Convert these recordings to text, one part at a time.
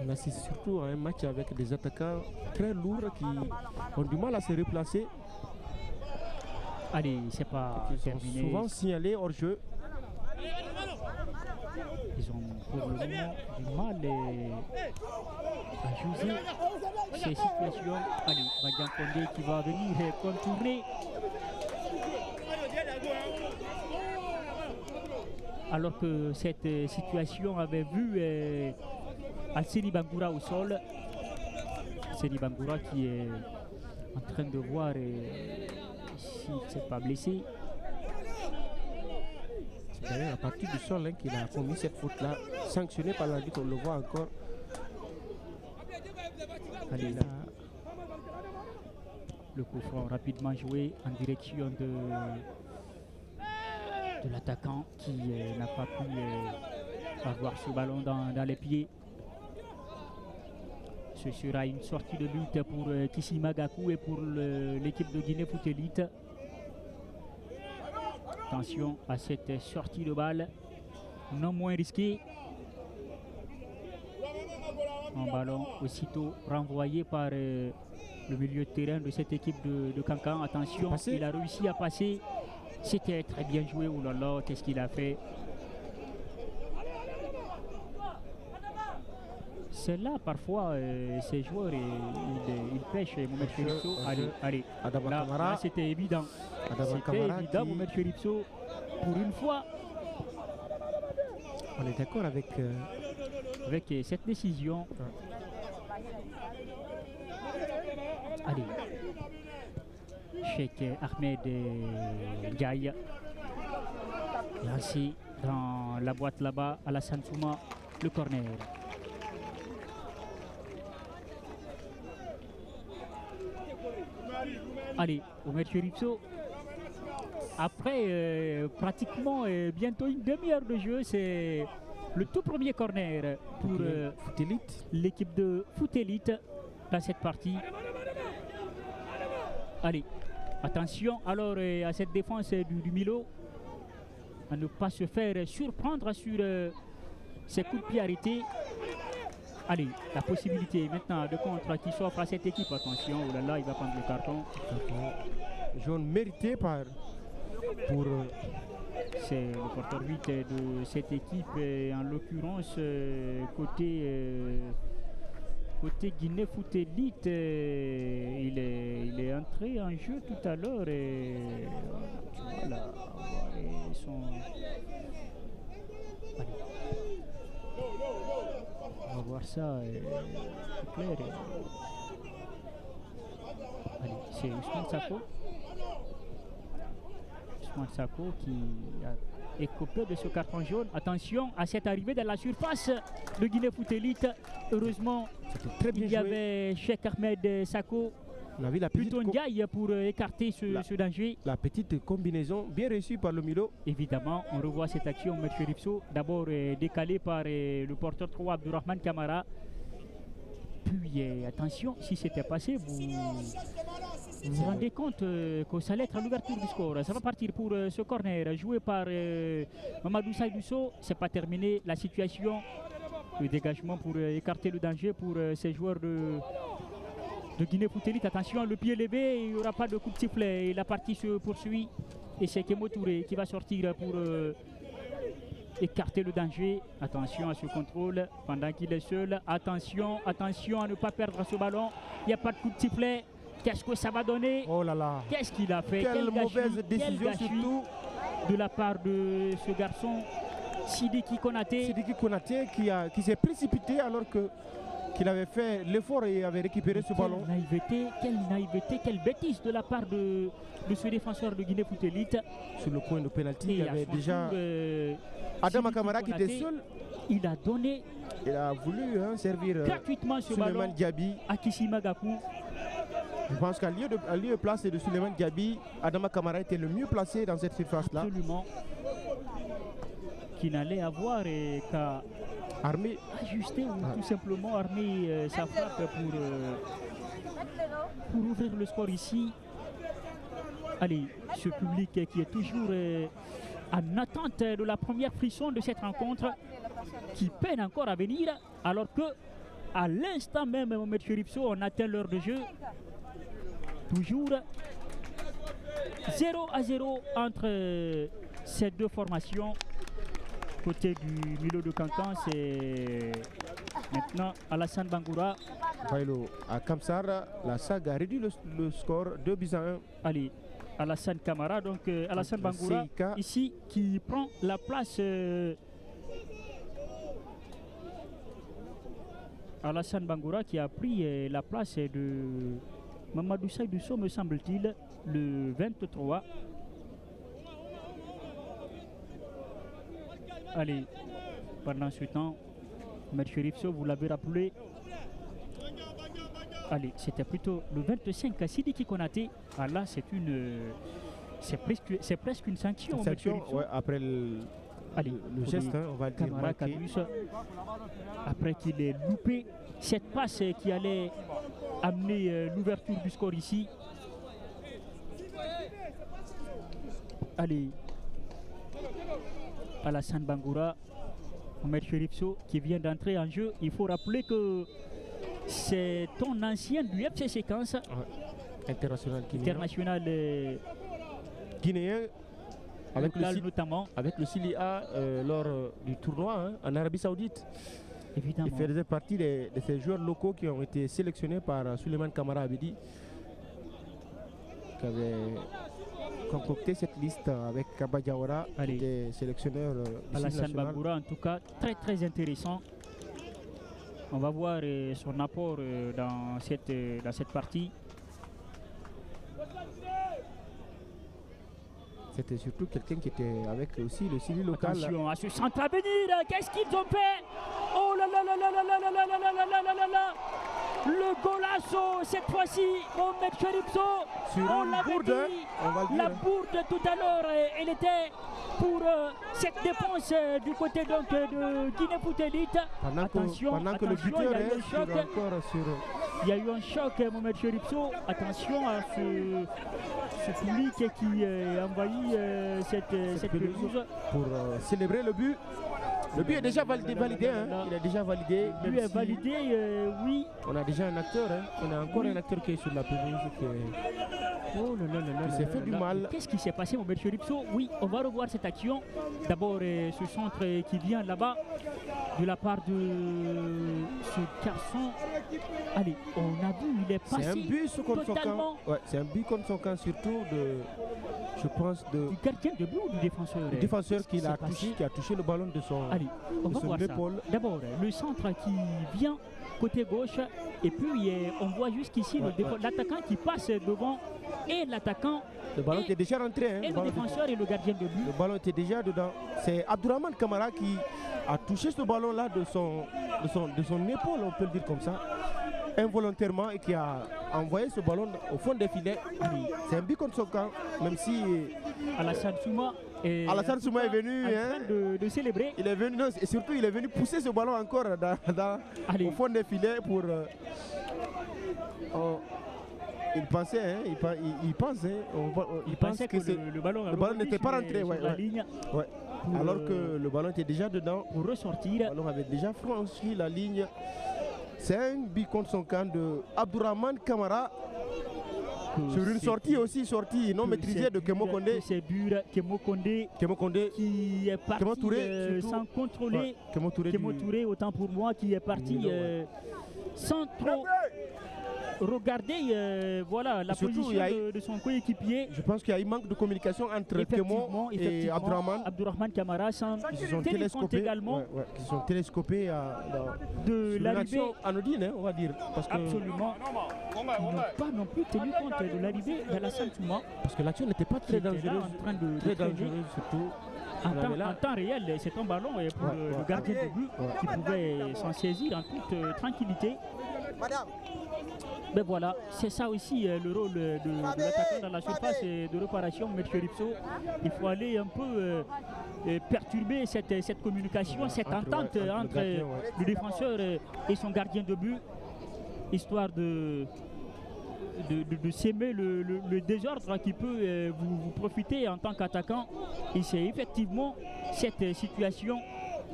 On assiste surtout à un match avec des attaquants très lourds qui ont du mal à se replacer. Allez, c'est pas Ils sont terminé. souvent signalés hors jeu. Ils ont pour le moment du mal à juger ces situations. Allez, Badian Condé qui va venir contourner. Alors que cette situation avait vu Alceni Bangoura au sol. Alceni Bangoura qui est en train de voir s'il ne s'est pas blessé. C'est d'ailleurs à partir du sol qu'il a commis cette faute-là, sanctionné par l'arbitre, on le voit encore. Allez, là, le coup franc rapidement joué en direction de l'attaquant qui n'a pas pu avoir ce ballon dans les pieds. Ce sera une sortie de lutte pour Kissima Gakou et pour l'équipe de Guinée Foot Elite. Attention à cette sortie de balle, non moins risquée. Un ballon aussitôt renvoyé par le milieu de terrain de cette équipe de Cancan. Attention, il a réussi à passer. C'était très bien joué. Oh là là, qu'est-ce qu'il a fait? C'est là parfois ces joueurs ils pêchent. Mohamed Cheripso. Allez, là c'était évident. C'était évident, Mohamed Cheripso, pour une fois. On est d'accord avec cette décision. Allez, Cheikh Ahmed Ndiaye lancé dans la boîte là-bas. Alassane Souma, le corner. Allez, Omer Cheripso. Après pratiquement bientôt une demi-heure de jeu, c'est le tout premier corner pour l'équipe de Foot Elite dans cette partie. Allez, attention alors à cette défense du Milo, à ne pas se faire surprendre sur ces coups de pied arrêtés. Allez, la possibilité maintenant de contre qui s'offre à cette équipe. Attention, oh là là, il va prendre le carton. Jaune mérité pour... C'est le porteur 8 de cette équipe, en l'occurrence côté Guinée Foot Elite. Il est entré en jeu tout à l'heure et voilà, Allez. On va voir ça, c'est clair. Allez, c'est Ousmane Sako. Ousmane Sako qui a écopé de ce carton jaune. Attention à cette arrivée dans la surface de Guinée Foot Elite. Heureusement, très bien il y avait Cheikh Ahmed Sako. On a vu la petite Ndiaye pour écarter ce danger. La petite combinaison bien réussie par le Milo. Évidemment, on revoit cette action, M. Cheripso, d'abord décalé par le porteur 3 Abdourahmane Kamara. Puis attention, si c'était passé, vous vous rendez compte que ça allait être à l'ouverture du score. Ça va partir pour ce corner joué par Mamadou Saïdousso. C'est pas terminé la situation. Le dégagement pour écarter le danger pour ces joueurs de Guinée Foot Elite. Attention, le pied levé, il n'y aura pas de coup de sifflet. La partie se poursuit et c'est Kemo Touré qui va sortir pour écarter le danger. Attention à ce contrôle pendant qu'il est seul. Attention, attention à ne pas perdre ce ballon. Il n'y a pas de coup de sifflet. Qu'est-ce que ça va donner? Oh là là! Qu'est-ce qu'il a fait? Quelle mauvaise décision surtout de la part de ce garçon Sidiki Konaté. Sidiki Konaté qui s'est précipité alors qu'il avait fait l'effort et avait récupéré ce ballon. Quelle naïveté, quelle bêtise de la part de ce défenseur de Guinée Foot Elite. Sur le point de pénalty, il y avait déjà Adama Kamara qui était seul. Il a donné. Il a voulu servir gratuitement ce ballon Diaby à Kissima Gakou. Je pense qu'à lieu de place de Souleymane Diaby, Adama Kamara était le mieux placé dans cette surface-là. Absolument. Qui n'allait avoir qu'à ajuster ou tout simplement armer sa frappe pour ouvrir le score ici. Allez, ce public qui est toujours en attente de la première frisson de cette rencontre, qui peine encore à venir, alors que À l'instant même, Mohamed Cherifso, on atteint l'heure de jeu. Toujours 0-0 entre ces deux formations. Côté du Milo de Cancan, c'est maintenant Alassane Bangoura. Bailo à Kamsar, la SAG a réduit le score 2-1. Allez, Alassane Camara, donc Alassane Bangoura Seika. ici qui prend la place. Alassane Bangoura qui a pris la place de Mamadou Saïdousso, me semble-t-il, le 23. Allez, pendant ce temps, M. Cherifso, vous l'avez rappelé. Allez, c'était plutôt le 25 Sidiki Konaté. Ah là, c'est presque une sanction. Ouais, après le geste, hein, on va le dire. Camara Cadus, après qu'il ait loupé cette passe qui allait amener l'ouverture du score ici. Allez, Alassane Bangoura, Mohamed Cherifso qui vient d'entrer en jeu. Il faut rappeler que c'est ton ancien du FC Séquence, international guinéen, avec notamment. Avec le CILIA lors du tournoi en Arabie Saoudite. Évidemment. Il faisait partie de ces joueurs locaux qui ont été sélectionnés par Souleymane Kamara Abedi, qui avait concocté cette liste avec Kaba Diawara, des sélectionneurs Alassane Bangoura, en tout cas, très très intéressant. On va voir son apport dans cette partie. C'était surtout quelqu'un qui était avec aussi le civil local. Attention à ce centre à venir, qu'est-ce qu'ils ont fait? Oh là là là là là là là là là là là là là là. Le golasso cette fois-ci, Mohamed Cherifso. On l'avait dit, la bourde tout à l'heure, elle était pour cette défense du côté donc de Guinée Foot Elite. Pendant que le buteur est il y a eu un choc, Mohamed Cherifso. Attention à ce public qui envahit cette pelouse. Pour célébrer le but. Le but est déjà validé, hein. Il est déjà validé. Le but est validé, oui. On a déjà un acteur, hein. On a encore un acteur qui est sur la pelouse qui s'est fait du mal. Qu'est-ce qui s'est passé, Mohamed Cherifso? Oui, on va revoir cette action. D'abord, ce centre qui vient là-bas de la part de ce garçon. Allez, on a vu, il est passé. C'est un but contre son camp. Ouais, c'est un but contre son camp, surtout je pense du gardien de but ou du défenseur? Le défenseur qui a touché le ballon de son Allez, on va voir épaule. Ça. D'abord, le centre qui vient côté gauche, et puis on voit jusqu'ici l'attaquant qui passe devant et l'attaquant. Le ballon était déjà rentré. Hein, et le défenseur et le gardien de but. Le ballon était déjà dedans. C'est Abdourahmane Kamara qui a touché ce ballon-là de son épaule, on peut le dire comme ça, involontairement, et qui a envoyé ce ballon au fond des filets. C'est un but contre son camp, même si Alassane Souma est venu en train de célébrer. Il est venu, non, et surtout il est venu pousser ce ballon encore au fond des filets pour. Il pensait, hein, il pensait que le ballon n'était pas rentré sur la ligne. Alors que le ballon était déjà dedans. Pour ressortir. Le ballon avait déjà franchi la ligne. C'est un but contre son camp de Abdourahmane Kamara. Sur une sortie non maîtrisée de Kemo Kondé. C'est dur, Kemo Kondé qui est parti sans contrôler. Kemo Touré, autant pour moi, qui est parti sans trop regarder la position de son coéquipier. Je pense qu'il y a eu manque de communication entre Kemo et Abdourahmane Kamara. Qui se sont télescopés également. Qui se sont télescopés de l'arrivée anodine, hein, on va dire. Parce que absolument. Ils n'ont pas non plus tenu compte de l'arrivée d'Alassane Souma. Parce que l'action n'était pas très dangereuse. Très dangereuse surtout. En temps réel, c'est un ballon pour le gardien de but qui pouvait s'en saisir en toute tranquillité. Mais voilà, c'est ça aussi le rôle de l'attaquant dans la surface de réparation, M. Cherifso. Il faut aller un peu perturber cette communication, cette entente entre le défenseur et son gardien de but, histoire de s'aimer le désordre qui peut vous profiter en tant qu'attaquant. Et c'est effectivement cette situation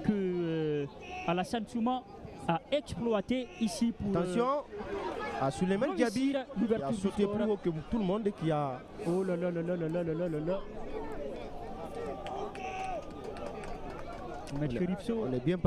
que Alassane Souma à exploiter ici pour... Attention à Souleymane Diaby, qui a sauté plus haut que tout le monde et qui a... Oh là là là là là là là là là. Maître Ripso. On est bien parti.